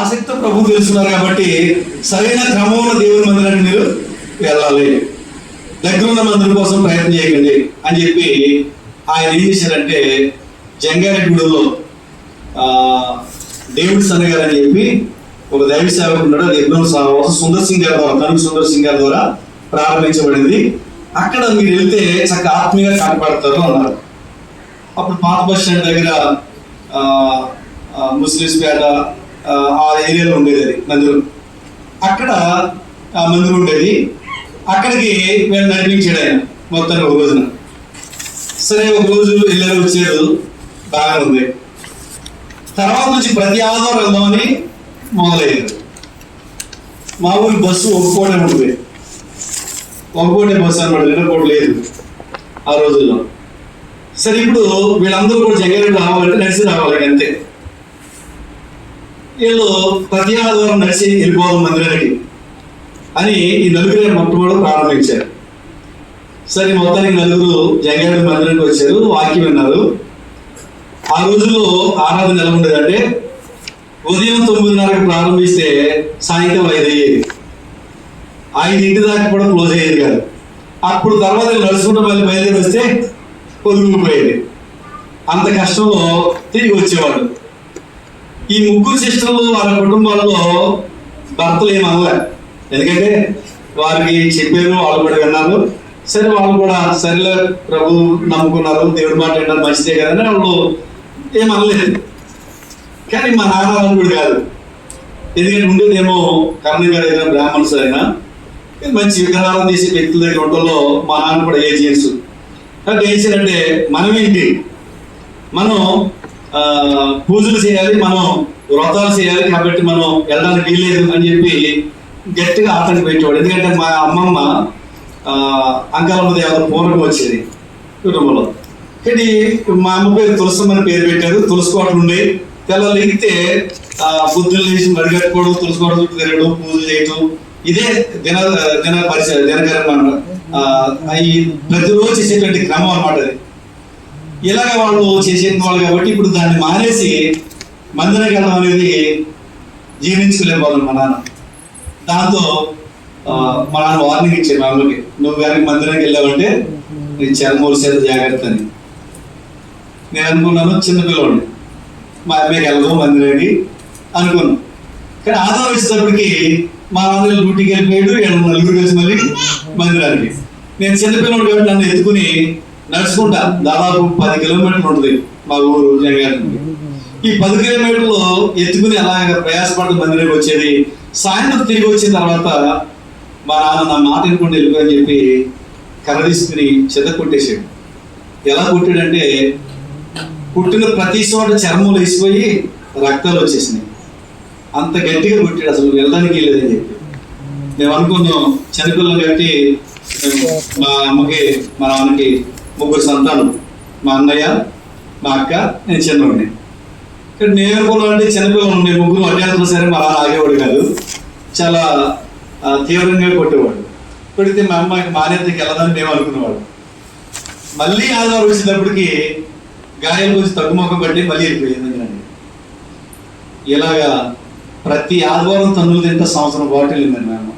ఆసక్తితో ప్రభు తెలుసుకున్నారు కాబట్టి సరైన క్రమంలో దేవుని మందిరానికి మీరు వెళ్ళాలి, దగ్గరున్న మందిరం కోసం ప్రయత్నం చేయకండి అని చెప్పి ఆయన ఏం చేశారంటే జంగారెడ్డిగూడెంలో దేవుడి సన్నగారు అని చెప్పి ఒక దైవ సేవకు ఉన్నాడు. అది ఎన్నో సుందర్ సింగ్ గారి ద్వారా, తనుగు సుందర్ సింగ్ గారి ద్వారా ప్రారంభించబడింది. అక్కడ మీరు వెళ్తే చక్కగా ఆత్మీయంగా కనపడతారు అన్నారు. అప్పుడు పాత బస్ స్టాండ్ దగ్గర ముస్లిమ్స్ పేట ఆ ఏరియాలో ఉండేది, అది మందిరం. అక్కడ ఆ మందిరం ఉండేది. అక్కడికి మేము నడిపించాడు ఆయన మొత్తాన్ని ఒక రోజున. సరే ఒక రోజు వెళ్ళారు, వచ్చారు, బాగా ఉంది. తర్వాత నుంచి ప్రతి ఆదివారం వెళ్దామని మొదలయ్యారు. మా ఊరి బస్సు ఒక్కోటే ఉంటుంది, ఒక్కోటే బస్సు అనమాట, రెండోటి లేదు ఆ రోజుల్లో. సరే ఇప్పుడు వీళ్ళందరూ కూడా జంగారెడ్డి రావాలంటే నడిచి రావాలి అంతే. వీళ్ళు ప్రతి ఆదివారం నడిచి వెళ్ళిపోవాలి మందిరానికి అని ఈ నలుగురు మొట్టమొదటి ప్రారంభించారు. సరే మొత్తానికి నలుగురు జంగారెడ్డి మందిరానికి వచ్చారు, వాక్యం విన్నారు. ఆ రోజుల్లో ఆరాధన ఎలా ఉండేదంటే ఉదయం 9:30కి ప్రారంభిస్తే సాయంత్రం 5 అయ్యేది. 5 దాకా కూడా క్లోజ్ అయ్యేది కాదు. అప్పుడు తర్వాత నడుచుకుంటూ మళ్ళీ బయలుదేరి వస్తే పొదుగుపోయేది. అంత కష్టంలో తిరిగి వచ్చేవాడు. ఈ ముగ్గురు సిస్టర్లు వాళ్ళ కుటుంబాలలో భర్తలు ఏమనలే, ఎందుకంటే వారికి చెప్పారు, వాళ్ళు కూడా విన్నారు. సరే వాళ్ళు కూడా సరేలే ప్రభు నమ్ముకున్నారు, దేవుడి మాట విన్నారు, మంచిదే కదని వాళ్ళు ఏమనలేదు. కానీ మా నాన్న కూడా కాదు, ఎందుకంటే ఉండేదేమో కర్ణ గారు అయినా బ్రాహ్మణ్స్ అయినా మంచి విగ్రహాలను తీసే వ్యక్తుల దగ్గర ఉండడంలో మా నాన్న కూడా ఏ జీన్స్. కాబట్టి ఏం చేయాలంటే మనమేంటి, మనం పూజలు చేయాలి, మనం వ్రతాలు చేయాలి, కాబట్టి మనం వెళ్ళడానికి వీల్లేదు అని చెప్పి గట్టిగా ఆటంకి పెట్టేవాడు. ఎందుకంటే మా అమ్మమ్మ అంకాలమ్మ దేవత పూర్వకం వచ్చేది కుటుంబంలో. కానీ మా అమ్మ పేరు తులసమ్మని పేరు పెట్టారు. తులసుకోవటం ఉండే తెల్లలు ఎగితే బుద్ధులు వేసి మడిగట్టుకోవడం, తులసుకోవడం చుట్టూ తిరగడం, పూజలు చేయడం, ఇదే దినకరం ఈ ప్రతిరోజు చేసేటువంటి క్రమం అనమాట. అది ఇలాగ వాళ్ళు చేసేవాళ్ళు కాబట్టి ఇప్పుడు దాన్ని మానేసి మందిరానికి వెళ్ళడం అనేది జీర్ణించుకోలేకపోతుంది మా నాన్న. దాంతో మా నాన్న వార్నింగ్ ఇచ్చాడు మా అమ్మకి, నువ్వు కానీ మందిరానికి వెళ్ళావంటే నీ చర్మూల చేత జాగ్రత్త అని. నేను అనుకున్నాను చిన్నపిల్లవాడిని, మా అమ్మాయికి వెళ్ళదు మందిరానికి అనుకున్నాను. కానీ ఆధారం ఇచ్చేటప్పటికి మా నాన్న డ్యూటీకి వెళ్ళిపోయాడు, నలుగురు కలిసి మళ్ళీ మందిరానికి. నేను చిన్నపిల్లవాడు కాబట్టి నన్ను ఎత్తుకుని నడుచుకుంటా దాదాపు 10 కిలోమీటర్లు ఉంటుంది మా ఊరు జంగారెడ్డి. ఈ 10 కిలోమీటర్లు ఎత్తుకుని అలాగ ప్రయాసపడి మందిరానికి వచ్చేది. సాయంత్రం తిరిగి వచ్చిన తర్వాత మా నాన్న నా మాట వినుకుంటూ వెళ్ళిపోయని చెప్పి కర్ర తీసుకుని చెత్త కొట్టేసాడు. ఎలా కొట్టాడంటే పుట్టిన ప్రతి చోట చర్మలు వేసిపోయి రక్తాలు వచ్చేసినాయి. అంత గట్టిగా కొట్టాడు, అసలు వెళ్ళడానికి లేదని చెప్పి. మేము అనుకున్నాం చిన్నపిల్లలు కట్టి మా అమ్మకి మా నాన్నకి 3 సంతానం, మా అన్నయ్య, మా అక్క, నేను చిన్నవాడిని. కానీ నేను అనుకున్నానంటే చిన్నపిల్లలు ఉండే 3 అడ్డాలతో సరే మా నాన్న ఆగేవాడు కాదు, చాలా తీవ్రంగా కొట్టేవాడు. కొడితే మా అమ్మాయికి మానేతకి వెళ్ళదని మేము అనుకునేవాడు. మళ్ళీ ఆదివారం వచ్చేటప్పటికి గాయాలు వచ్చి తగ్గుముఖం పట్టి మళ్ళీ వెళ్ళిపోయింది. ఇలాగా ప్రతి ఆదివారం తన్నులు తింటే సంవత్సరం పాటు వెళ్ళిందండి మా అమ్మ.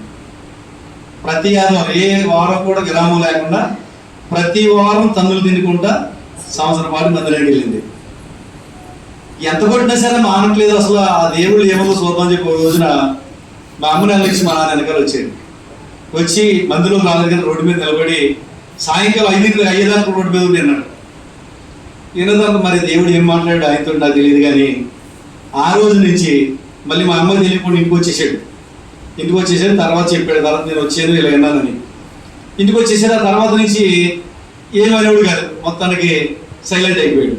ప్రతి ఆదివారం ఏ వారం కూడా విరామం లేకుండా ప్రతి వారం తన్నులు తినుకుంటా సంవత్సరం పాటు మందిరానికి వెళ్ళింది. ఎంత కొట్టినా సరే మానట్లేదు, అసలు ఆ దేవుడు ఏమో చూద్దాం చెప్పి ఒక రోజున మా అమ్మని వెళ్ళి మా నాన్న వెనకాల వచ్చాడు. వచ్చి మందిలో రాలేదు, రోడ్డు మీద నిలబడి సాయంకాలం 5 అయ్యేదాకా రోడ్డు మీద విన్నాడు. విన్నదాకా మరి దేవుడు ఏం మాట్లాడాడు ఆయనతో నాకు తెలియదు. కానీ ఆ రోజు నుంచి మళ్ళీ మా అమ్మకి తెలియకుండా ఇంటికి వచ్చేసాడు. తర్వాత చెప్పాడు, తర్వాత నేను వచ్చాను ఇలా విన్నానని. ఇంటికి వచ్చేసాడు. ఆ తర్వాత నుంచి ఏమనేవాడు కాదు, మొత్తానికి సైలెంట్ అయిపోయాడు.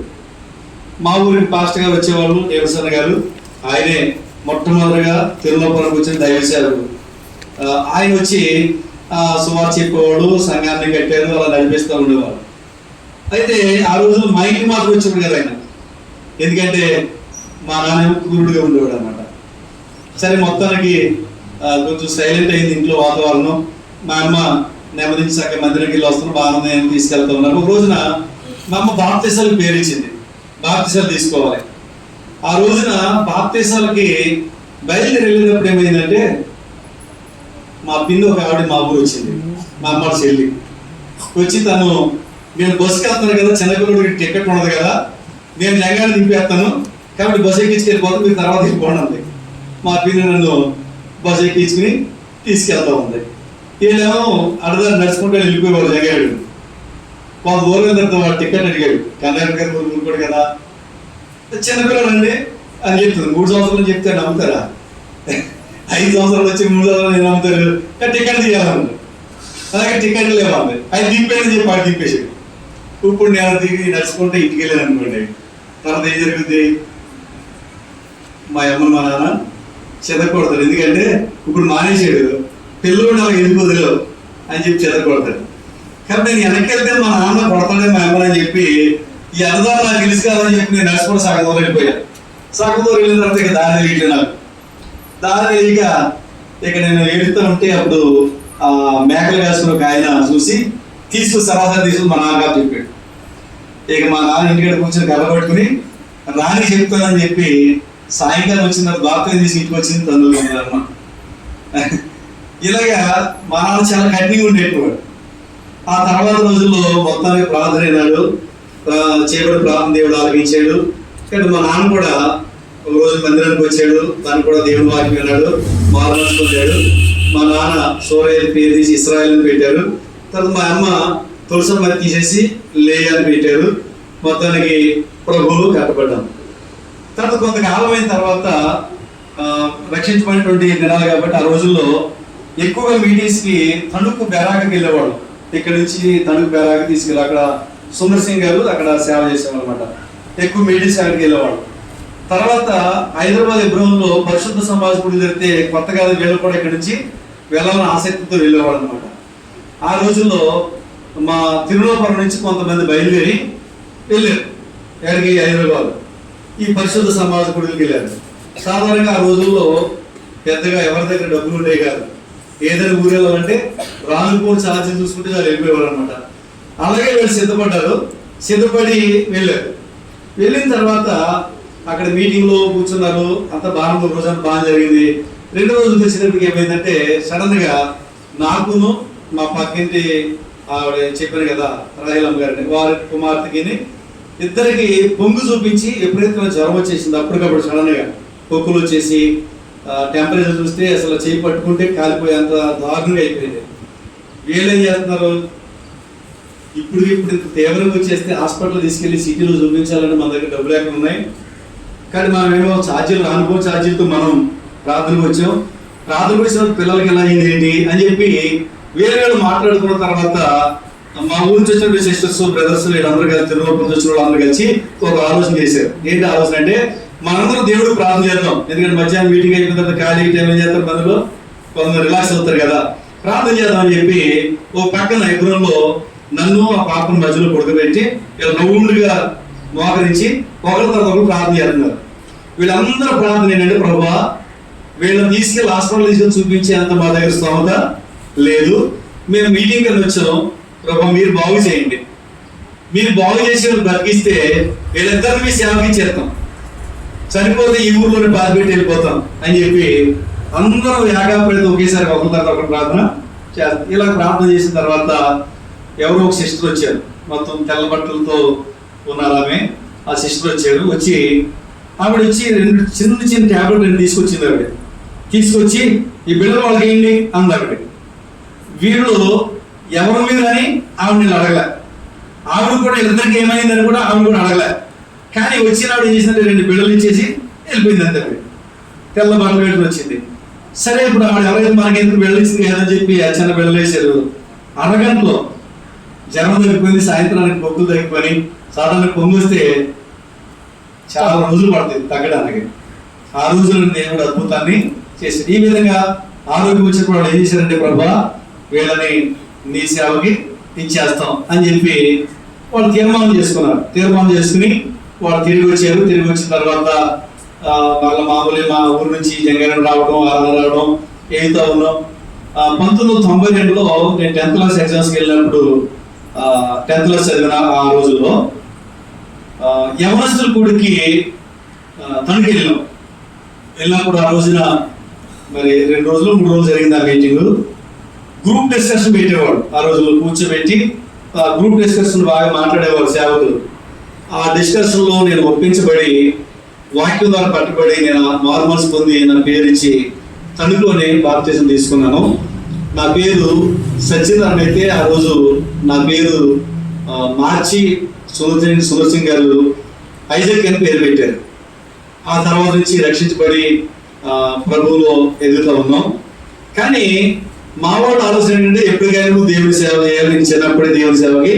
మా ఊరికి పాస్టర్ గారు వచ్చేవాళ్ళు, దేవసేన గారు, ఆయనే మొట్టమొదటిగా తిరుమలపురంకి వచ్చిన దైవ సేవకుడు. ఆయన వచ్చి సువార్త చెప్పేవాడు, సంఘాన్ని కట్టారు, అలా నడిపిస్తూ ఉండేవాడు. అయితే ఆ రోజు మైకి మాత్రం వచ్చేవాడు కదా ఆయన, ఎందుకంటే మా నాన్న కుదురుడుగా ఉండేవాడు అనమాట. సరే మొత్తానికి కొంచెం సైలెంట్ అయింది ఇంట్లో వాతావరణం. మా అమ్మ నెమ్మదించి చక్కగా మందిరానికి వెళ్ళి వస్తున్నాం, బాగా తీసుకెళ్తా ఉన్నారు. ఒక రోజున మా అమ్మ బాప్తీసాలకు పేరు ఇచ్చింది, బాప్తీసాలు తీసుకోవాలి. ఆ రోజున బాప్తీసాలకి బయలుదేరి వెళ్ళినప్పుడు ఏమైందంటే మా పిన్ని ఒక ఆవిడ మా ఊరు వచ్చింది, మా అమ్మ చెల్లి వచ్చి తను నేను బస్సుకి వెళ్తాను కదా, చిన్నపిల్లడికి టికెట్ ఉండదు కదా, నేను జంగాన్ని దింపేస్తాను కాబట్టి బస్సు ఎక్కించుకెళ్ళిపోతే మీరు తర్వాత వెళ్ళిపోండి అంది. మా పిన్ని నన్ను బస్సు ఎక్కించుకుని తీసుకెళ్తా ఉంది. వీళ్ళేమో అడదాన్ని నడుచుకుంటూ వెళ్ళిపోయేవాడు జంగాడు. వాళ్ళ దూరం తర్వాత వాడు టికెట్ అడిగాడు, కండక్టర్ గారు ఊరుకోడు కదా, చిన్నపిల్లడు అండి అని చెప్తుంది. 3 సంవత్సరాలు చెప్తే నమ్ముతారా? 5 సంవత్సరాలు వచ్చి 3 సంవత్సరాలు నమ్ముతారు. టికెట్ తీయాలన్నారు. అలాగే టికెట్ లేవాలి, అది దింపేది చెప్పి వాడు దింపేసాడు. ఇప్పుడు నేను దిగి నడుచుకుంటే ఇంటికి వెళ్ళాను అనుకోండి, తర్వాత ఏం జరుగుతుంది? మా అమ్మ మా నాన్న చెదకొడతాడు. ఎందుకంటే ఇప్పుడు మానేసాడు, పిల్లలు నాకు ఎందుకు వదిలేవు అని చెప్పి చెదకొడతాడు. కాబట్టి నేను వెనక్కి వెళ్తే మా నాన్న కొడతాడే మా అమ్మ అని చెప్పి ఈ అన్నదాన్ని నాకు తెలుసు కాదని చెప్పి నేను నడుచుకుంటే సగం దూరం వెళ్ళిపోయాను. సగం దూరం వెళ్ళిన తర్వాత ఇక దారి తెలియట్లేదు నాకు. దారి తెలియక ఇక నేను ఏడుస్తూ ఉంటే అప్పుడు ఆ మేకలు కాసుకుని ఒక ఆయన చూసి సరాసరి తీసుకుని మా నాన్నగారు చెప్పాడు. ఇక మా నాన్న ఇంటికాడ కూర్చొని గల్ల పట్టుకుని రాని చెప్తానని చెప్పి సాయంకాలం వచ్చిన బాప్తిజం తీసి ఇంటికి వచ్చింది తండ్రులు ఉన్నారమ్మ. ఇలాగా మా నాన్న చాలా కఠినంగా ఉండేటవాడు. ఆ తర్వాత రోజుల్లో మొత్తానికి ప్రార్థన అయినాడు, చేయబడి ప్రార్థన దేవుడు ఆలకించాడు. కానీ మా నాన్న కూడా ఒక రోజు మందిరానికి వచ్చాడు, దాన్ని కూడా దేవుడు వాక్యం విన్నాడు, మారనాడు. మా నాన్న సోరేలు పేరు తీసి ఇస్రాయేల్ పెట్టారు. తర్వాత మా అమ్మ తులసమ్మని తీసేసి లేయాని పెట్టారు. మొత్తానికి ప్రభువులు కట్టబడ్డాం. తర్వాత కొంతకాలం అయిన తర్వాత రక్షించబడినటువంటి దినాలు కాబట్టి ఆ రోజుల్లో ఎక్కువగా మీటింగ్స్కి తణుకు బెరాకి వెళ్ళేవాడు. ఇక్కడ నుంచి తణుకు బెరాకి తీసుకెళ్ళి అక్కడ సుందర్ సింగ్ గారు అక్కడ సేవ చేసేవాళ్ళు అనమాట. ఎక్కువ మీటింగ్స్ అక్కడికి వెళ్ళేవాడు. తర్వాత హైదరాబాద్ ఎబ్రోన్లో పరిశుద్ధ సమాజ గుడి జరిగితే కొత్తగా వీళ్ళు కూడా ఇక్కడ నుంచి వెళ్ళాలని ఆసక్తితో వెళ్ళేవాడు అనమాట. ఆ రోజుల్లో మా తిరుమలపురం నుంచి కొంతమంది బయలుదేరి వెళ్ళారు ఎక్కడికి, హైదరాబాద్. ఈ పరిశుద్ధ సమాజ గుడికి వెళ్ళారు. సాధారణంగా ఆ రోజుల్లో పెద్దగా ఎవరి దగ్గర డబ్బులు ఉండేవి కాదు. ఏదైనా ఊరు వెళ్ళాలంటే రానుకోని ఛార్జీలు చూసుకుంటే వాళ్ళు వెళ్ళిపోయేవారు అనమాట. అలాగే వీళ్ళు సిద్ధపడి వెళ్ళారు. వెళ్ళిన తర్వాత అక్కడ మీటింగ్లో కూర్చున్నారు, అంత బాగా రోజంతా బాగా జరిగింది. 2వ రోజు వచ్చినప్పటికి ఏమైందంటే సడన్ గా నాకును మా పక్కింటి ఆవిడ చెప్పాను కదా రాయలమ్మ గారిని, వారి కుమార్తెకి ఇద్దరికి పొంగు చూపించి ఎప్పుడైతే జ్వరం వచ్చేసింది అప్పటికప్పుడు సడన్ గా పొక్కులు వచ్చేసి టెంపరేచర్ చూస్తే అసలు చేయి పట్టుకుంటే కాలిపోయేంత దారుణంగా అయిపోయింది. వీళ్ళేం చేస్తున్నారు, ఇప్పుడు ఇంత తీవ్రంగా వచ్చేస్తే హాస్పిటల్ తీసుకెళ్లి సిటీలో చూపించాలని మన దగ్గర డబ్బులు ఎక్కడ ఉన్నాయి. కానీ మనమేమో ఛార్జీలు రానుకో ఛార్జీలతో మనం ప్రార్థనకు వచ్చాం. ప్రార్థనకు వచ్చిన పిల్లలకి ఎలా అయింది ఏంటి అని చెప్పి వేరే వాళ్ళు మాట్లాడుకున్న తర్వాత మా ఊరి నుంచి వచ్చిన సిస్టర్స్ బ్రదర్స్ వీళ్ళందరూ కలిసి తిరుమల వచ్చిన వాళ్ళందరూ కలిసి ఒక ఆలోచన చేశారు. ఏంటి ఆలోచన అంటే మనందరూ దేవుడు ప్రార్థన చేద్దాం. ఎందుకంటే మధ్యాహ్నం మీటింగ్ అయిపోయిన తర్వాత ఖాళీ టైం ఏం చేస్తారు, మనలో కొంతమంది రిలాక్స్ అవుతారు కదా, ప్రార్థన చేద్దాం అని చెప్పి ఓ పక్కన ఎగ్రంలో నన్ను ఆ పాపను మధ్యలో పడుకోబెట్టి ఇలా రౌండ్గా మోకరించి ఒకరి తర్వాత ఒకరు ప్రార్థన చేస్తున్నారు. వీళ్ళందరూ ప్రార్థన ఏంటంటే, ప్రభువా వీళ్ళని తీసుకెళ్ళి హాస్పిటల్ తీసుకొని చూపించేంత మా దగ్గర స్తోమత లేదు, మేము మీటింగ్ కింద వచ్చాం, ప్రభు మీరు బాగు చేయండి, మీరు బాగు చేసి బ్రతికిస్తే వీళ్ళిద్దరిని మీ సేవకి ఇచ్చేస్తాం, చనిపోతే ఈ ఊర్లోనే బాధపెట్టి వెళ్ళిపోతాం అని చెప్పి అందరూ యాగాపడితే ఒకేసారి ఒకరి తర్వాత ఒకరు ప్రార్థన చేస్తాం. ఇలా ప్రార్థన చేసిన తర్వాత ఎవరో ఒక సిస్టర్ వచ్చారు, మొత్తం తెల్ల బట్టలతో ఉన్నారు ఆమె. ఆ సిస్టర్ వచ్చారు, వచ్చి ఆవిడ వచ్చి 2 చిన్న ట్యాబ్లెట్ 2 తీసుకొచ్చింది. ఆవిడ తీసుకొచ్చి ఈ బిడ్డలు వాళ్ళకి ఏంటి అంది ఆవిడ. వీళ్ళు ఎవరి మీద అని ఆవిడ నేను అడగలే, ఆవిడ కూడా ఇద్దరికి ఏమైందని కూడా ఆవిడ కూడా అడగలే. కానీ వచ్చిన ఆవిడ ఏం చేసిందంటే 2 బిడ్డలు ఇచ్చేసి వెళ్ళిపోయింది అంతే. తెల్ల బట్టలు పెట్టుకుని వచ్చింది. సరే ఇప్పుడు ఆవిడ ఎవరైతే మనకి ఎందుకు వెళ్ళించింది కదని చెప్పి ఆ చిన్న బిడ్డలు వేసారు. అరగంటలో జ్వరం తగ్గిపోయింది, సాయంత్రానికి పొక్కులు తగ్గిపోయి సాధారణ పొంగు వస్తే చాలా రోజులు పడుతుంది తగ్గడానికి. ఆ రోజుల్లో దేవుడు అద్భుతాన్ని చేశాడు. ఈ విధంగా ఆరోగ్యం వచ్చినప్పుడు వాళ్ళు ఏం చేశారంటే, ప్రభా వీళ్ళని నీ సేవకి ఇచ్చేస్తాం అని చెప్పి వాళ్ళు తీర్మానం చేసుకున్నారు. తీర్మానం చేసుకుని వాళ్ళు తిరిగి వచ్చారు. తిరిగి వచ్చిన తర్వాత వాళ్ళ మామూలు మా ఊరు నుంచి జంగారం రావడం, ఆరాధన రావడం ఏదో ఉన్నాం. 1992లో నేను 10th క్లాస్ ఎగ్జామ్స్కి వెళ్ళినప్పుడు 10th క్లాస్ చదివిన ఆ రోజుల్లో యవనస్తుల కూడికి తణుకు వెళ్ళాం. వెళ్ళినప్పుడు ఆ రోజున మరి 2 రోజులు 3 రోజులు జరిగింది ఆ మీటింగ్. గ్రూప్ డిస్కషన్ పెట్టేవాడు. ఆ రోజుల్లో కూర్చోబెట్టి ఆ గ్రూప్ డిస్కషన్ బాగా మాట్లాడేవాడు సేవకులు. ఆ డిస్కషన్లో నేను ఒప్పించబడి వాక్యం ద్వారా పట్టుబడి నేను మారుమనసు పొంది నా పేరు ఇచ్చి తణుకులోనే బాప్తిజం తీసుకున్నాను. నా పేరు సత్యనారాయణ అయితే ఆ రోజు నా పేరు మార్చి సుందర్ సింగ్ గారు ఐజక్ అని పేరు పెట్టారు. ఆ తర్వాత నుంచి రక్షించబడి ప్రభువులో ఎదుగుతూ ఉన్నాం. కానీ మా వాళ్ళ ఆలోచన ఏంటంటే ఎప్పటికైనా నువ్వు దేవుని సేవ చేయాలి, నేను చిన్నప్పుడే దేవుని సేవకి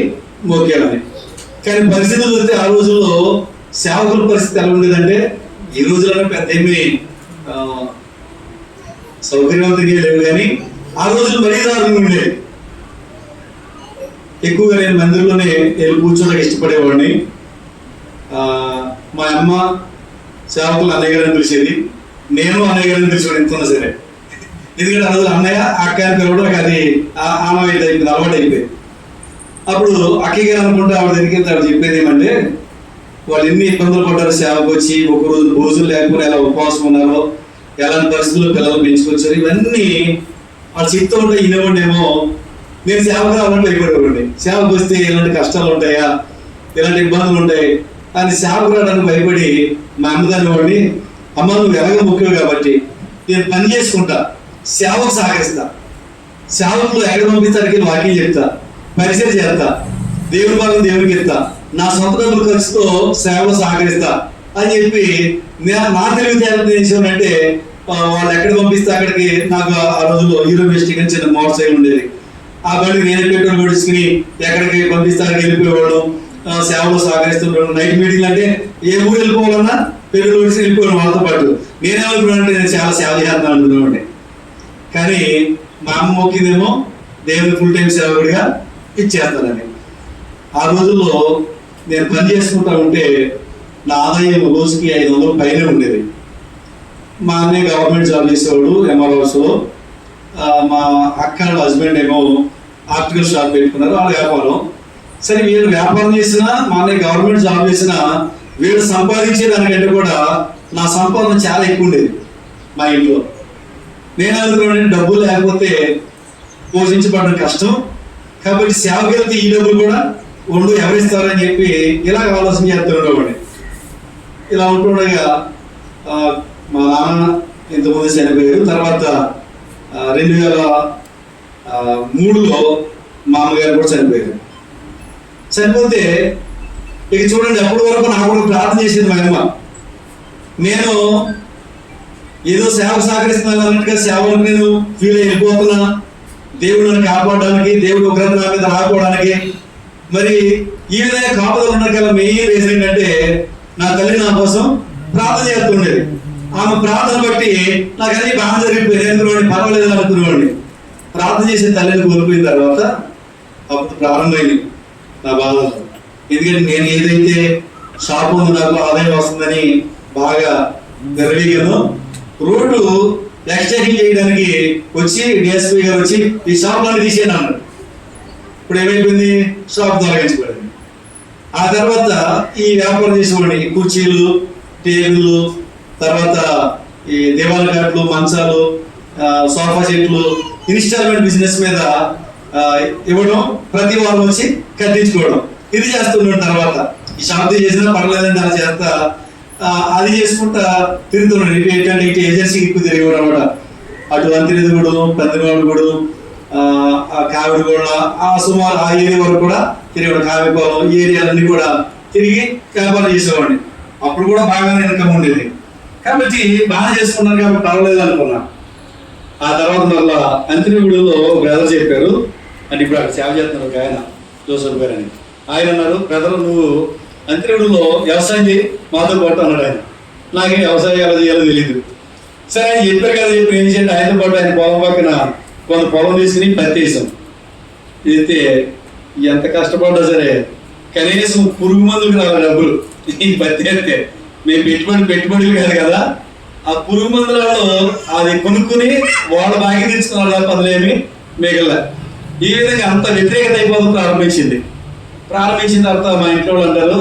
మోకేయాలని. కానీ పరిస్థితులు చూస్తే ఆ రోజుల్లో సేవకుల పరిస్థితి ఎలా ఉండేదంటే ఈ రోజుల్లో పెద్ద ఏమి సౌకర్యవంతంగా లేవు, కానీ ఆ రోజులు మరీ దారుణంగా ఉండేవి. ఎక్కువగా నేను మందిరంలోనే వెళ్ళి కూర్చోడానికి ఇష్టపడేవాడిని. మా అమ్మ సేవకులు అన్నయ్య గారిని పిలిచేది, నేను అన్నయ్య గారిని పిలిచేవాడు ఎంతున్నా సరే. ఎందుకంటే ఆ రోజులు అన్నయ్య అక్క అని పిలవడం నాకు అది ఆనవాయితీ అయిపోయింది, అలవాటు అయిపోయింది. అప్పుడు అక్కయ్య గారు అనుకుంటే ఆవిడ దగ్గరికి ఆవిడ చెప్పేది ఏమంటే వాళ్ళు ఎన్ని ఇబ్బందులు పడ్డారు సేవకు వచ్చి, ఒకరోజు భోజనం లేకపోతే ఎలా ఉపవాసం ఉన్నారో, ఎలాంటి పరిస్థితుల్లో పిల్లలు పెంచుకొచ్చారు, ఇవన్నీ వాళ్ళు చెప్తూ ఉంటే వినేవాడినేమో. నేను సేవకు రావాలంటే భయపడేవాడిని. సేవకు వస్తే ఎలాంటి కష్టాలు ఉంటాయా, ఎలాంటి ఇబ్బందులు ఉంటాయి అని సేవకు రావడానికి భయపడి మా అమ్మదాని వాడిని, అమ్మ నువ్వు ఎలాగ ముఖ్యం కాబట్టి నేను పని చేసుకుంటా, సేవకు సహకరిస్తా, సేవకులు ఎక్కడ పంపిస్తానికి వాక్యం చెప్తా, పరిచయం చేస్తా, దేవుడి భాగం దేవుడికి ఇస్తా, నా సొంత డబ్బులు ఖర్చుతో సేవలు సహకరిస్తా అని చెప్పి నా తెలివితేటలు చేసానంటే వాళ్ళు ఎక్కడ పంపిస్తే అక్కడికి. నాకు ఆ రోజుల్లో హీరో బెస్టిక్ అని చిన్న మోటార్ సైకిల్ ఉండేది. ఆ బండి నేను పెట్రోల్ కొడుచుకుని ఎక్కడికి పంపిస్తే అక్కడికి వెళ్ళిపోయేవాడు, సేవలు సహకరిస్తుంటాడు. నైట్ మీటింగ్ అంటే ఏ ఊరు వెళ్ళిపోవాలన్నా పెట్రోల్ కొడుచుకుని వెళ్ళిపోయాడు వాళ్ళతో పాటు. నేనేమనుకున్నానంటే నేను చాలా సేవ చేస్తాను అనుకున్నామండి. కానీ మా అమ్మ మొక్కిందేమో దేవుని ఫుల్ టైం సేవకుడిగా ఇచ్చేస్తానని. ఆ రోజుల్లో నేను పని చేసుకుంటా ఉంటే నా ఆదాయం రోజుకి 500 పైనే ఉండేది. మా అన్నయ్య గవర్నమెంట్ జాబ్ చేసేవాడు ఎంఆర్ఓస్లో. మా అక్క హస్బెండ్ ఏమో ఆర్టికల్ షాప్ పెట్టుకున్నారు, వాళ్ళ వ్యాపారం. సరే వీళ్ళు వ్యాపారం చేసినా, మా అన్నయ్య గవర్నమెంట్ జాబ్ చేసినా, వీళ్ళు సంపాదించే దానికంటే కూడా నా సంపాదన చాలా ఎక్కువ ఉండేది మా ఇంట్లో. నేను అనుకున్నాను డబ్బులు లేకపోతే పోషించబడడం కష్టం, కాబట్టి సేవకి వెళ్తే ఈ డబ్బులు కూడా ఉండు ఎవరిస్తారని చెప్పి ఇలాగ ఆలోచన చేస్తుండేవాడిని. ఇలా ఉంటుండగా మా నాన్న ఇంతకుముందు చనిపోయారు. తర్వాత 2003లో మా అమ్మగారు కూడా చనిపోయారు. చనిపోతే ఇక చూడండి, అప్పటి వరకు నా కూడా ప్రార్థన చేసింది మా అమ్మ. నేను ఏదో సేవకు సహకరిస్తున్నాను అన్నట్టుగా సేవలకు నేను ఫీల్ అయిపోతున్నా, దేవుడు నన్ను కాపాడడానికి, దేవుడు ఉగ్రత నా మీద రాకపోవడానికి. మరి ఈ విధంగా కాపుదలు ఉండగల మెయిన్ రీజన్ ఏంటంటే నా తల్లి నా కోసం ప్రార్థన చేస్తుండేది. ఆమె ప్రార్థన బట్టి నాకు అన్ని బాగా జరిగిపోయింది అనుకునేవాడిని, పర్వాలేదు అనుకునేవాడిని. ప్రార్థన చేసే తల్లిని కోల్పోయిన తర్వాత అప్పుడు ప్రారంభమైంది నా బాధ. ఎందుకంటే నేను ఏదైతే షాప్ ఉంది నాకు ఆదాయం వస్తుందని బాగా గర్వీగాను, రోడ్డు ఎక్స్టెండింగ్ చేయడానికి వచ్చి డిఎస్పీ గారు వచ్చి ఈ షాప్లను తీసేయను అన్నాడు. ఇప్పుడు ఏమైపోయింది, షాప్ తొలగించబడింది. ఆ తర్వాత ఈ వ్యాపారం చేసేవాడిని, కుర్చీలు, టేబుల్, తర్వాత ఈ దేవాల కాట్లు, మంచాలు, సోఫా సెట్లు ఇన్స్టాల్మెంట్ బిజినెస్ మీద ఇవ్వడం, ప్రతి వారం వచ్చి కట్టించుకోవడం, ఇది చేస్తున్నాడు. తర్వాత ఈ షాప్ చేసినా పర్లేదండి అలా చేస్తా, అది చేసుకుంటా తిరుగుతున్నాడు. ఇటు ఏంటంటే ఇటు ఏజెన్సీకి ఎక్కువ తిరిగేవాడు అనమాట. అటు అంతిరిదుగుడు, పెద్దవాడుగూడు, కావిడిగూడ, ఆ సుమారు ఆ ఏరియా వరకు కూడా తిరిగాడు. కావిపాలెం ఈ ఏరియాలన్నీ కూడా తిరిగి వ్యాపారం చేసేవాడిని. అప్పుడు కూడా బాగానే ఇన్కమ్ ఉండేది కాబట్టి బాగా చేసుకున్నాను కాబట్టి పర్వాలేదు అనుకున్నా. ఆ తర్వాత మళ్ళా అంతిరిగుడిలో బ్రదర్ చెప్పారు, అంటే ఇప్పుడు అక్కడ సేవ చేస్తున్నారు ఒక ఆయన జోసఫ్ గారు అని. ఆయన అన్నారు, బ్రదర్ నువ్వు అంతిరిగుడిలో వ్యవసాయం చేయి మాతో పాటు అన్నాడు ఆయన. నాకేం వ్యవసాయం ఎలా చేయాలో తెలియదు. సరే ఆయన చెప్పారు కదా, చెప్పి ఏం చేయండి, ఆయనతో పాటు ఆయన పొలం పక్కన కొంత పొలం తీసుకుని పత్తి వేసాం. అయితే ఎంత కష్టపడ్డా సరే కనీసం పురుగు మందులకు రావాలి డబ్బులు. ఈ పత్తి అయితే మేము పెట్టుబడులు కాదు కదా, ఆ పురుగు మందులలో అది కొనుక్కుని వాళ్ళ బాగా తెచ్చుకున్నారు తప్ప అందులేమి మిగల. ఈ విధంగా అంత వ్యతిరేకత అయిపోతుంది ప్రారంభించిన తర్వాత మా ఇంట్లో వాళ్ళు అంటారు,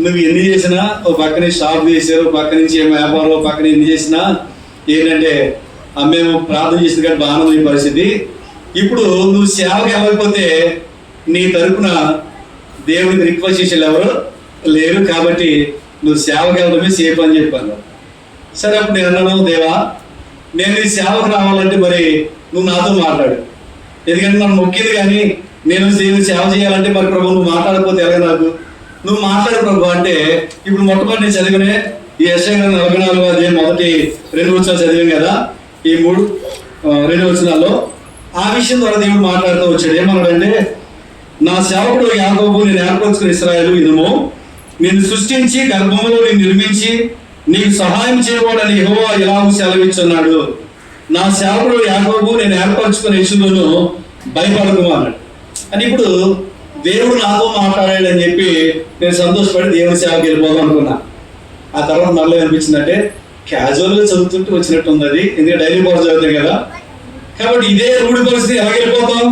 నువ్వు ఎన్ని చేసినా ఓ పక్కనే షాప్ చేశారు, పక్క నుంచి ఏమో వ్యాపారం, పక్కన ఎన్ని చేసినా ఏంటంటే మేము ప్రార్థన చేసిన కానీ బాగానే ఉంది పరిస్థితి. ఇప్పుడు నువ్వు సేవకి వెళ్ళకపోతే నీ తరపున దేవుడికి రిక్వెస్ట్ చేసేది ఎవరు లేరు, కాబట్టి నువ్వు సేవకి వెళ్ళడమే సేఫ్ అని చెప్పాను. సరే, అప్పుడు నేను అన్నాను, దేవా నేను నీ సేవకు రావాలంటే మరి నువ్వు నాతో మాట్లాడు, ఎందుకంటే నన్ను మొక్కింది కానీ నేను సేవ చేయాలంటే మరి ప్రభు నువ్వు మాట్లాడకపోతే ఎలాగ నాకు, నువ్వు మాట్లాడు ప్రభు అంటే. ఇప్పుడు మొట్టమొదటి నేను చదివినే ఈ యెషయా 44వ అధ్యాయం మొదటి 2 వచనాలు చదివాం కదా, ఈ 2 వచనాల్లో ఆ విషయం ద్వారా దేవుడు మాట్లాడుతూ వచ్చాడు. ఏమన్నాడంటే, నా సేవకుడు యాకోబు నేను ఏర్పరచుకున్న ఇశ్రాయేలు వినుము, నేను సృష్టించి గర్భంలో నేను నిర్మించి నీకు సహాయం చేయబోడని యెహోవా ఇలాగూ సెలవిస్తున్నాడు. నా సేవకుడు యాకోబు నేను ఏర్పరచుకున్న ఇశ్రాయేలును భయపడకు అన్నాడు. అని ఇప్పుడు దేవుడు నాతో మాట్లాడాడని చెప్పి నేను సంతోషపడి దేవుని సేవకి వెళ్ళిపోదాం అనుకున్నా. ఆ తర్వాత మళ్ళీ అనిపించిందంటే క్యాజువల్గా చదువుతుంటే వచ్చినట్టు ఉంది అది, ఎందుకంటే డైలీ కోర్స్ చదువుతాయి కదా, కాబట్టి ఇదే రూఢి పరిస్థితి ఎలా వెళ్ళిపోతాం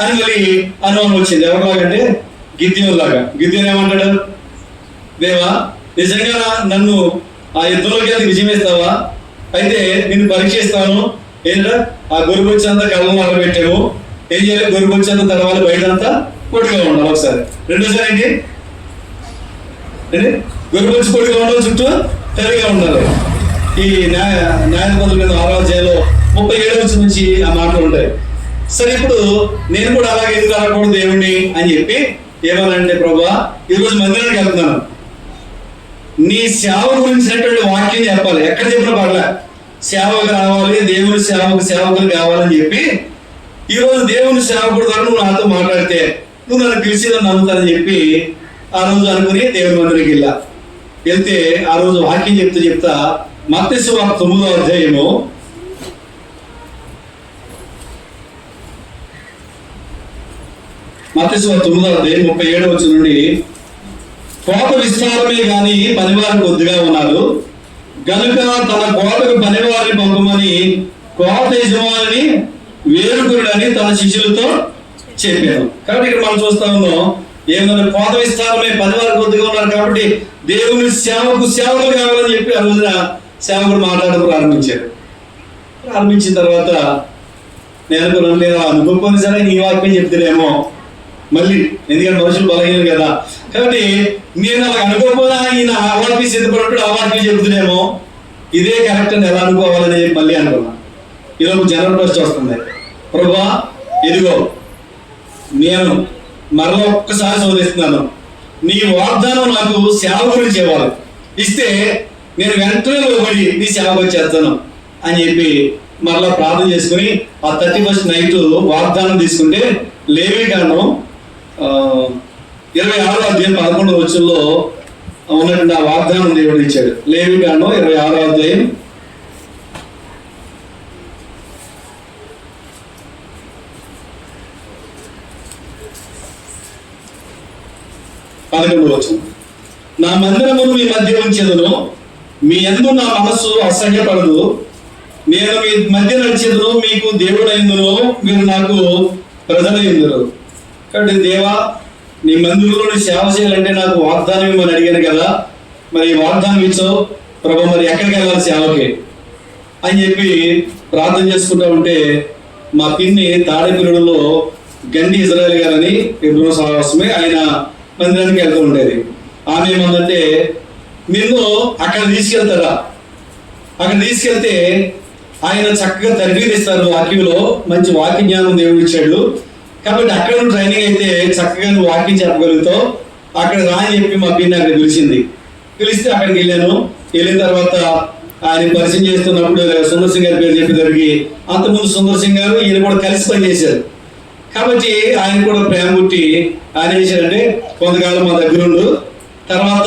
అని మళ్ళీ అనుమానం వచ్చింది. ఎవరిలాగంటే గిద్యోన్ లాగా. గిద్యోన్ ఏమంటాడు, దేవా నిజంగా నన్ను ఆ యుద్ధంలోకి అది విజయం ఇస్తావా, అయితే నిన్ను పరీక్షిస్తాను. ఏంటంటే ఆ గొరుబొచ్చంతా కళ్ళను అలబెట్టాము, ఏం చేయాలి, గొరుబొచ్చంతా తడవాలి, బయట అంతా పొడిగా ఉండాలి. ఒకసారి రెండోసారి ఏంటి, గొరుబొచ్చి పొడిగా ఉండాలి, చుట్టూ తెరగా ఉండాలి. ఈ న్యాయపతుల 6వ అధ్యాయంలో 37వ వచనం నుంచి ఆ మాటలు ఉంటాయి. సరే, ఇప్పుడు నేను కూడా అలాగే ఎందుకు రాకూడదు దేవుణ్ణి అని చెప్పి ఏమనంటే, ప్రభువా ఈరోజు మందిరానికి వెళ్తున్నాను, నీ సేవ గురించినటువంటి వాక్యం చెప్పాలి. ఎక్కడ చెప్పిన పర్లే, సేవకు రావాలి, దేవుని సేవకులు కావాలని చెప్పి ఈరోజు దేవుని సేవకుడు ద్వారా నువ్వు నాతో మాట్లాడితే నువ్వు నన్ను పిలిచిదని నమ్ముతానని చెప్పి ఆ రోజు అనుకుని దేవుని మందిరికి వెళ్తే ఆ రోజు వాక్యం చెప్తా మత్తయి సువార్త 9వ అధ్యాయము 37వ వచనం నుండి, కోట విస్తారమే గాని పనివారు కొద్దిగా ఉన్నారు గనుక తన కోటకు పనివారిని పంపమని కోట యజమానిని వేరుకురుడని తన శిష్యులతో చెప్పాను. కాబట్టి ఇక్కడ మనం చూస్తా ఉన్నాం, ఏమన్నా కోట విస్తారమే పనివారు కొద్దిగా ఉన్నారు కాబట్టి దేవుని సేవకులు కావాలని చెప్పి ఆ రోజున సేవకుడు మాట్లాడడం ప్రారంభించిన తర్వాత నేను అనుకున్నాను, లేదా అనుకోని సరే నీ వాక్యం చెప్తానేమో మళ్ళీ, ఎందుకంటే మనుషులు బలహీనం కదా, కాబట్టి నేను అలా అనుకోకపోతే ఈయన ఆ వాక్యం సిద్ధపడినప్పుడు ఆ వాక్యం చెబుతున్నామో ఇదే కరెక్ట్ అని ఎలా అనుకోవాలని మళ్ళీ అనుకున్నా. ఈరోజు జనరల్ ప్రశ్న వస్తుంది, ప్రభువా ఇదిగో నేను మరలా ఒక్కసారి శోధిస్తున్నాను, నీ వాగ్దానం నాకు సేవ గురించి ఇవ్వాలి, ఇస్తే నేను వెంటనే లోబడి నీ సేవకు వచ్చేస్తాను అని చెప్పి మరలా ప్రార్థన చేసుకుని ఆ 31st నైట్ వాగ్దానం తీసుకుంటే లేవీకాండం 26వ అధ్యాయం 11వ వచనంలో ఉన్నటువంటి ఆ వాగ్దానం దేవుడు ఇచ్చాడు. లేవీకాండం 26వ అధ్యాయం 11వ వచనం, నా మందిరమును మీ మధ్య ఉంచెదను, మీ యందు నా మనస్సు అసహ్యపడదు, నేను మీ మధ్య నడిచెదను, మీకు దేవుడైందును, మీరు నాకు ప్రజలైందురు. కాబట్టి దేవా నీ మందిరంలో సేవ చేయాలంటే నాకు వాగ్దానం ఇవ్వమని అడిగాను కదా, మరి వాగ్దానం ఇచ్చావు ప్రభు, మరి ఎక్కడికి వెళ్ళాలి సేవకి అని చెప్పి ప్రార్థన చేసుకుంటా ఉంటే మా పిన్ని తాడేపల్లిలో గండి ఇజ్రాయల్ గారని ఎబ్రో సహవాసమే ఆయన మందిరానికి వెళ్తూ ఉండేది. ఆమె ఏమందంటే, నిన్ను అక్కడ తీసుకెళ్తారా, అక్కడ తీసుకెళ్తే ఆయన చక్కగా తరబీదిస్తారు, వాక్యంలో మంచి వాక్య జ్ఞానం దేవుడు ఇచ్చాడు, కాబట్టి అక్కడ నువ్వు ట్రైనింగ్ అయితే చక్కగా నువ్వు వాక్యం చెప్పగలుగుతావు, అక్కడ రా అని చెప్పి మా పిన్ని అక్కడ పిలిస్తే అక్కడికి వెళ్ళిన తర్వాత ఆయన పరిచయం చేస్తున్నప్పుడు సుందర్ సింగ్ గారి పేరు చెప్పేసరికి అంతకుముందు సుందర్ సింగ్ గారు ఈయన కూడా కలిసి పనిచేశారు, కాబట్టి ఆయన కూడా ప్రేమ పుట్టి ఆయన ఏం చేశారంటే కొంతకాలం మా దగ్గర ఉండు, తర్వాత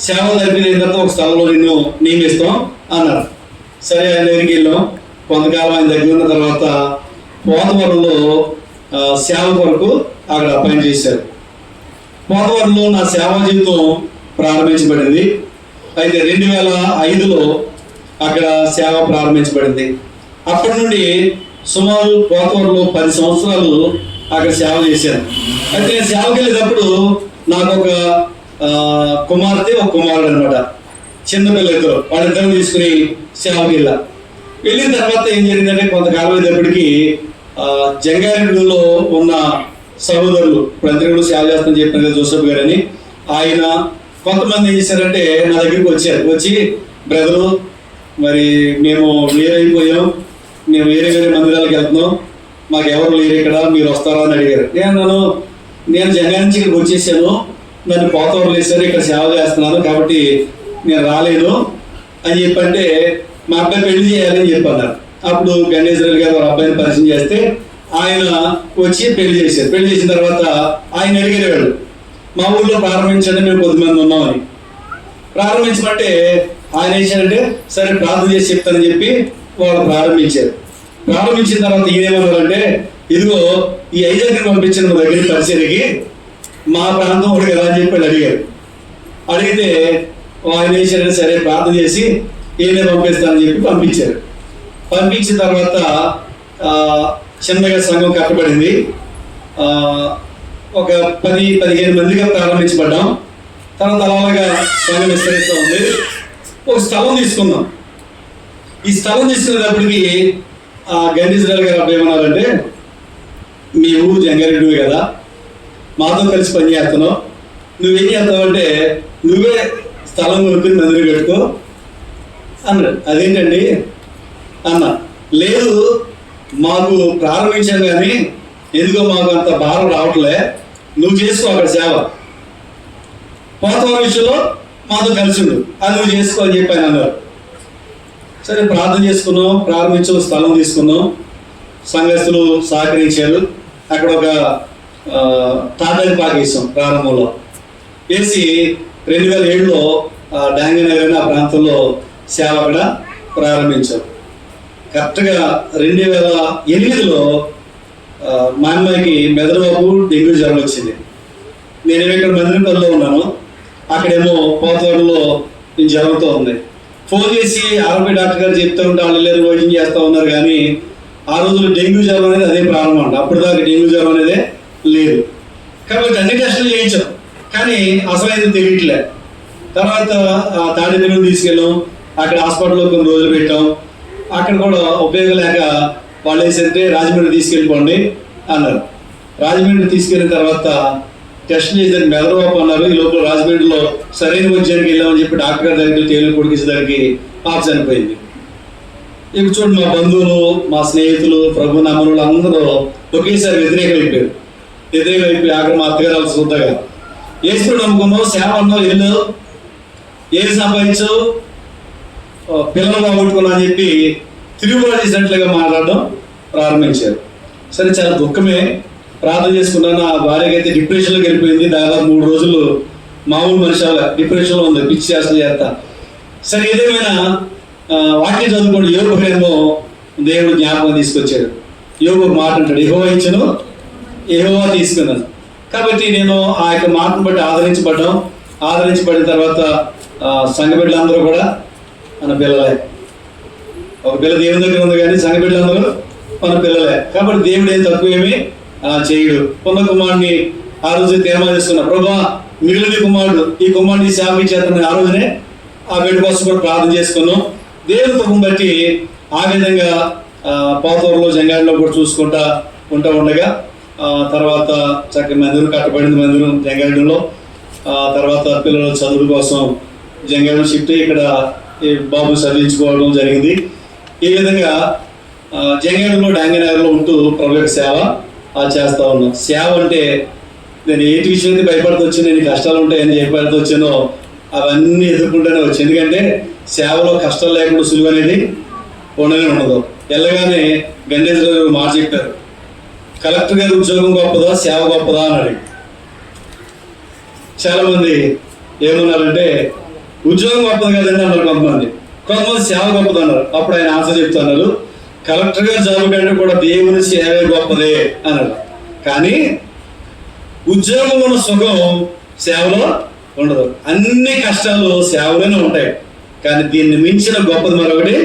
సేవ జరిపిన తర్వాత ఒక స్థలంలో నిన్ను నియమిస్తాం అన్నారు. సరే, ఆయన దగ్గరికి వెళ్ళాం. కొంతకాలం ఆయన దగ్గర ఉన్న తర్వాత పోతవరంలో సేవ కొరకు అక్కడ అపాయింట్ చేశారు. పోతవరంలో నా సేవా జీవితం ప్రారంభించబడింది. అయితే 2005లో అక్కడ సేవ ప్రారంభించబడింది. అప్పటి నుండి సుమారు పోతవరంలో 10 సంవత్సరాలు అక్కడ సేవ చేశాను. అయితే నేను సేవకి వెళ్ళేటప్పుడు నాకు ఒక కుమార్తె ఒక కుమారుడు అనమాట. చిన్నపిల్ల ఇద్దరు, వాళ్ళిద్దరు తీసుకుని సేవకి వెళ్ళిన తర్వాత ఏం జరిగిందంటే కొంతకాలం అయ్యేటప్పటికి జంగారెడ్డిలో ఉన్న సహోదరులు, ఇప్పుడు అందరూ సేవ చేస్తానని చెప్పిన కదా జోసెఫ్ గారు అని, ఆయన కొంతమంది ఏం చేశారంటే నా దగ్గరికి వచ్చి బ్రదరు మరి మేము వేరైపోయాం, మేము వేరే మందిరాలకు వెళ్తున్నాం, మాకు ఎవరు లేరు ఇక్కడ, మీరు వస్తారా అని అడిగారు. నేను జంగా నుంచి ఇక్కడికి వచ్చేసాను, నన్ను పోతవరం వేసారు, ఇక్కడ సేవ చేస్తున్నాను కాబట్టి నేను రాలేదు అని చెప్పంటే మా అబ్బాయి పెళ్లి చేయాలని చెప్పన్నారు. అప్పుడు గణేశ్వర గారు వారి అబ్బాయిని పరిచయం చేస్తే ఆయన వచ్చి పెళ్లి చేశారు. పెళ్లి చేసిన తర్వాత ఆయన అడిగేవాడు, మా ఊళ్ళో ప్రారంభించండి, మేము కొద్దిమంది ఉన్నామని. ప్రారంభించమంటే ఆయన వేసారంటే సరే ప్రార్థన చేసి చెప్తానని చెప్పి వాళ్ళు ప్రారంభించారు. ప్రారంభించిన తర్వాత ఈయనేమన్నారంటే, ఇదిగో ఈ ఐజాక్ని పంపించిన మా దగ్గర పరిచయకి, మా ప్రాంతం ఒకటి కదా అని చెప్పి అడిగారు. అడిగితే ఆయన వేసారంటే సరే ప్రార్థన చేసి ఈయనే పంపిస్తానని చెప్పి పంపించారు. పంపించిన తర్వాత చిన్నగా సంఘం కట్టబడింది. ఒక 10-15 మందిగా ప్రారంభించబడ్డాం. తర్వాత అలాగా సంఘం విస్తరిస్తూ ఉంది. ఒక స్థలం తీసుకున్నాం. ఈ స్థలం తీసుకునేటప్పటికి గణేశ్వర గారు అబ్బాయి ఏమన్నారంటే, మీ ఊరు జంగారెడ్డి కదా, మాతో కలిసి పని చేస్తున్నావు, నువ్వేం చేస్తావంటే నువ్వే స్థలం కొనుక్కుని మందిరం కట్టుకో అన్నాడు. అదేంటండి అన్న, లేదు మాకు ప్రారంభించాం కానీ ఎందుకో మాకు అంత భారం రావట్లే, నువ్వు చేసుకో అక్కడ సేవ, పోతవరం విషయంలో మాతో కలిసి ఉండు, అది నువ్వు చేసుకో అని చెప్పి ఆయన అన్నారు. సరే ప్రార్థన చేసుకున్నాం, ప్రారంభించాం, స్థలం తీసుకున్నాం, సంఘస్థులు సహకరించారు. అక్కడ ఒక తాటాకి పాక వేసాం ప్రారంభంలో. వేసి 2007లో డాంగనగర్ అనే ఆ ప్రాంతంలో సేవ అక్కడ ప్రారంభించాం. కరెక్ట్గా 2008లో మా అమ్మాయికి మెదడువాపు డెంగ్యూ జ్వరం వచ్చింది. నేను ఇక్కడ మందిరంపల్లిలో ఉన్నాను, అక్కడేమో పోతవరంలో జ్వరంతో ఉంది. ఫోన్ చేసి ఆరోగ్య డాక్టర్ గారు చెప్తూ ఉంటే వాళ్ళు వెళ్ళారు, వైద్యం చేస్తూ ఉన్నారు. కానీ ఆ రోజుల్లో డెంగ్యూ జ్వరం అనేది అదే ప్రారంభం అంట. అప్పుడు దాకా డెంగ్యూ జ్వరం అనేదే లేదు. కాబట్టి అన్ని టెస్టులు చేయించాం, కానీ అసలైంది తెలియట్లే. తర్వాత తాడిపల్లి తీసుకెళ్ళాం, అక్కడ హాస్పిటల్లో కొన్ని రోజులు పెట్టాం. అక్కడ కూడా ఉపయోగం లేక వాళ్ళు వేసేస్తే రాజమండ్రి తీసుకెళ్ళిపోండి అన్నారు. రాజమండ్రి తీసుకెళ్ళిన తర్వాత టెస్ట్ చేసేది మెదడువాపు అన్నారు. ఈ లోపల రాజమండ్రిలో సరైన వైద్యానికి వెళ్ళామని చెప్పి డాక్టర్ గారి దగ్గరికి తేలి కొడికించేదానికి పాప చనిపోయింది. ఇప్పుడు చూడండి, మా బంధువులు, మా స్నేహితులు, ప్రభు నమ్మనులు అందరూ ఒకేసారి వ్యతిరేకమైపోయారు. ఆఖరి మా అత్తగారు చూద్దగా ఏసుకుని నమ్ముకున్నావు, సేవ అన్నావు, వెళ్ళు, ఏది సంపాదించు, పిల్లలు బాగొట్టుకున్నా అని చెప్పి తిరుగుబాటు చేసినట్లుగా మాట్లాడడం ప్రారంభించారు. సరే, చాలా దుఃఖమే. ప్రార్థన చేసుకున్నాను. ఆ భార్యకి అయితే డిప్రెషన్లోకి వెళ్ళిపోయింది. దాదాపు 3 రోజులు మామూలు మనిషి డిప్రెషన్లో ఉంది, పిచ్చి చేస్తా. సరే, ఏదేమైనా వాక్యం చదువుకోండి. యోబు గ్రంథం దేవుడు జ్ఞాపకం తీసుకొచ్చాడు. యోబు ఒక మాట అంటాడు, యెహోవా ఇచ్చెను, యెహోవా తీసుకున్నాను. కాబట్టి నేను ఆ యొక్క మాటను బట్టి ఆదరించబడిన తర్వాత సంఘ బిడ్డలందరూ కూడా మన పిల్లలే. ఒక పిల్ల దేవుని దగ్గర ఉంది, కానీ సంఘ బిడ్డలందరూ మన పిల్లలే. కాబట్టి దేవుడు ఏం తక్కువేమీ చేయడు. ఉన్న కుమారుడిని ఆ రోజు తీర్మానం చేసుకున్నా, ప్రభా మిగిలిన కుమారుడు, ఈ కుమారుడిని సేవ చేస్తానని ఆ రోజునే ఆ బిడ్డ కోసం కూడా ప్రార్థన చేసుకున్నాం. దేవుని తప్పును బట్టి ఆ విధంగా పోతవరంలో జంగాడిలో కూడా చూసుకుంటా ఉండగా తర్వాత చక్కగా మందిరం కట్టబడింది. మందిరం జంగాడిలో తర్వాత పిల్లల చదువు కోసం జంగాడి షిఫ్ట్ ఇక్కడ బాబు చదివించుకోవడం జరిగింది. ఈ విధంగా జంగాడిలో డాంగనగర్లో ఉంటూ ప్రభు యొక్క సేవ చేస్తూ ఉన్నాం. సేవ అంటే నేను ఏంటి విషయం అయితే భయపడుతూ వచ్చాను, నేను కష్టాలు ఉంటాయని భయపడుతూ వచ్చానో అవన్నీ ఎదుర్కొంటూనే వచ్చాను. ఎందుకంటే సేవలో కష్టాలు లేకుండా సులువు అనేది ఉండదు. వెళ్ళగానే గణేశ్వర గారు మాట చెప్పారు, కలెక్టర్ గారి ఉద్యోగం గొప్పదా, సేవ గొప్పదా అన్నాడు. చాలా మంది ఏమన్నారంటే ఉద్యోగం గొప్పది కదండి అన్నారు కొంతమంది సేవ గొప్పది అన్నారు. అప్పుడు ఆయన ఆన్సర్ చెప్తున్నారు, కలెక్టర్ గారి జాబ్ కంటే కూడా దేవుని సేవే గొప్పదే అన్నారు. కానీ ఉద్యోగం ఉన్న సుఖం సేవలో ఉండదు. అన్ని కష్టాలు సేవలోనే ఉంటాయి, కానీ దీన్ని మించిన గొప్పది మరొకటి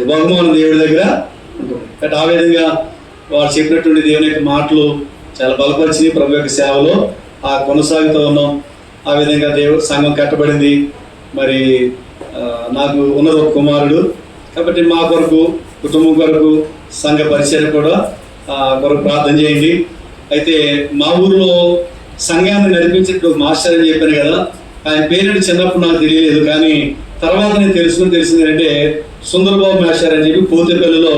బహుమానం దేవుడి దగ్గర ఉంటుంది. కాబట్టి ఆ విధంగా వారు చెప్పినటువంటి దేవుని యొక్క మాటలు చాలా బలపరిచి ప్రభు యొక్క సేవలో కొనసాగుతూ ఉన్నాం. ఆ విధంగా దేవుడు సంఘం కట్టబడింది. మరి నాకు ఉన్నది ఒక కుమారుడు కాబట్టి మా కొరకు, కుటుంబం కొరకు, సంఘ పరిచయం కూడా కొరకు ప్రార్థన చేయండి. అయితే మా ఊరిలో సంఘాన్ని నడిపించేట్టు మాస్టర్ అని చెప్పాను కదా, ఆయన పేరు చిన్నప్పుడు నాకు తెలియలేదు, కానీ తర్వాత నేను తెలిసింది ఏంటంటే సుందరబాబు మాస్టర్ అని చెప్పి పోతేపల్లిలో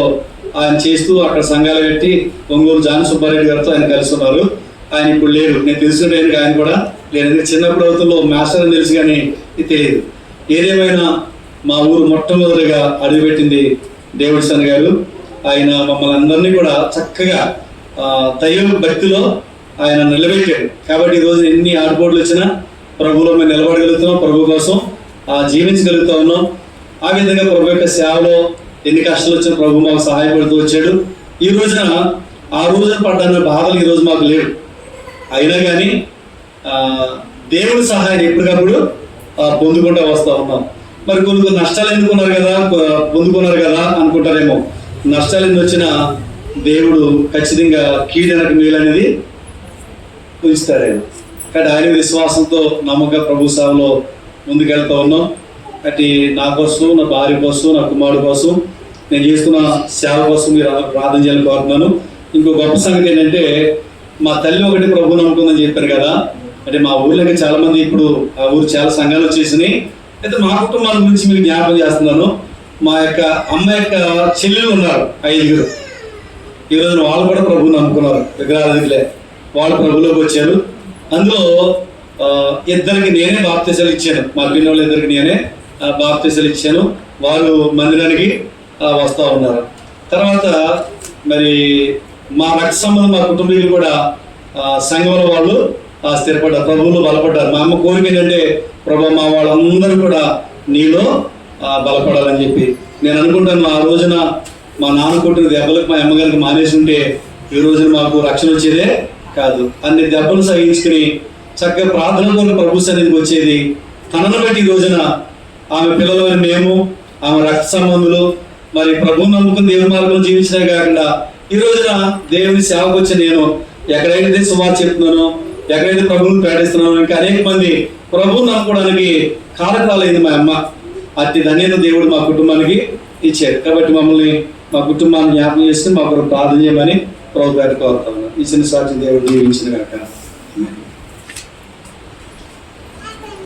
ఆయన చేస్తూ అక్కడ సంఘాలు పెట్టి ఒంగోలు జాన్ సుబ్బారెడ్డి గారితో ఆయన కలిసి ఉన్నారు. ఆయన ఇప్పుడు లేరు, నేను తెలుసుకుంటే ఆయన కూడా లేదు. చిన్నప్పుడు అవుతుందో మాస్టర్ అని తెలుసు కానీ ఇది తెలియదు. ఏదేమైనా మా ఊరు మొట్టమొదటిగా అడుగుపెట్టింది డేవిడ్ సన్ గారు. ఆయన మమ్మల్ని అందరినీ కూడా చక్కగా దైవ భక్తిలో ఆయన నిలబెట్టాడు. కాబట్టి ఈరోజు ఎన్ని ఆటుపోట్లు వచ్చినా ప్రభువులో మేము నిలబడగలుగుతున్నాం, ప్రభు కోసం జీవించగలుగుతా ఉన్నాం. ఆ విధంగా ప్రభు యొక్క సేవలో ఎన్ని కష్టాలు వచ్చినా ప్రభు మాకు సహాయపడుతూ వచ్చాడు. ఈ రోజున ఆ రోజున పడ్డాన్న బాధలు ఈరోజు మాకు లేవు. అయినా కానీ దేవుడి సహాయాన్ని ఎప్పటికప్పుడు పొందుకుంటూ వస్తూ ఉన్నాం. మరి కొన్ని నష్టాలు పొందుకున్నారు కదా అనుకుంటారేమో. నష్టాలు ఎందుకు వచ్చినా దేవుడు ఖచ్చితంగా కీడనకు మేలు అనేది ఉంచుతాడు ఆయన. కాబట్టి ఆయన విశ్వాసంతో నమ్మకంగా ప్రభు సేవలో ముందుకెళ్తూ ఉన్నాం. కాబట్టి నా కోసం, నా భార్య కోసం, నా కుమారుడు కోసం, నేను చేస్తున్న సేవ కోసం మీరు ప్రార్థన చేయాలని కోరుతున్నాను. ఇంకో గొప్ప సంగతి ఏంటంటే మా తల్లి ఒకటి ప్రభు నమ్ముకుందని చెప్పారు కదా. అంటే మా ఊర్లోకి చాలా మంది ఇప్పుడు ఆ ఊరు చాలా సంఘాలు వచ్చేసినాయి. అయితే మా కుటుంబాల గురించి మీకు జ్ఞాపకం చేస్తున్నాను. మా యొక్క అమ్మ యొక్క చెల్లెలు ఉన్నారు 5. ఈ రోజున వాళ్ళు కూడా ప్రభువుని నమ్ముకున్నారు. విగ్రహాలే వాళ్ళు ప్రభులోకి వచ్చారు. అందులో 2 నేనే బాప్తీసాలు ఇచ్చాను. మా పిల్లలు 2 నేనే బాప్తీసాలు ఇచ్చాను. వాళ్ళు మందిరానికి వస్తూ ఉన్నారు. తర్వాత మరి మా రక్త సంబంధం మా కుటుంబీకులు కూడా సంఘంలో వాళ్ళు స్థిరపడ్డారు, ప్రభువులో బలపడ్డారు. మా అమ్మ కోరిక ఏంటంటే ప్రభు మా వాళ్ళందరూ కూడా నీలో బలపడాలని చెప్పి. నేను అనుకుంటాను ఆ రోజున మా నాన్న కొట్టిన దెబ్బలకు మా అమ్మగారికి మానేసి ఉంటే ఈ రోజున మాకు రక్షణ వచ్చేదే కాదు. అన్ని దెబ్బలు సహించుకుని చక్కగా ప్రార్థన కొరకు ప్రభు సన్నిధికి వచ్చేది. తనను బట్టి ఈ రోజున ఆమె పిల్లలు, మేము, ఆమె రక్త సంబంధులు మరి ప్రభువు నమ్ముకుని దేవుని మార్గంలో జీవించడమే కాకుండా ఈ రోజున దేవుని సేవకు వచ్చి నేను ఎక్కడైతే సువార్త చెప్తున్నానో, ఎక్కడైతే ప్రభువుని ప్రకటిస్తున్నానో, ఇంకా అనేక మంది ప్రభువుని నమ్ముకోవడానికి కారకురాలైంది మా అమ్మ. అతి ధన్యత దేవుడు మా కుటుంబానికి ఇచ్చాడు. కాబట్టి మమ్మల్ని, మా కుటుంబాన్ని జ్ఞాపకం చేసుకుని మా కొరకు ప్రార్థన చేయమని ప్రభు గారికి కోరుతా ఉన్నాను. ఈ చిన్న సాక్షి దేవుడు జీవించిన కాక.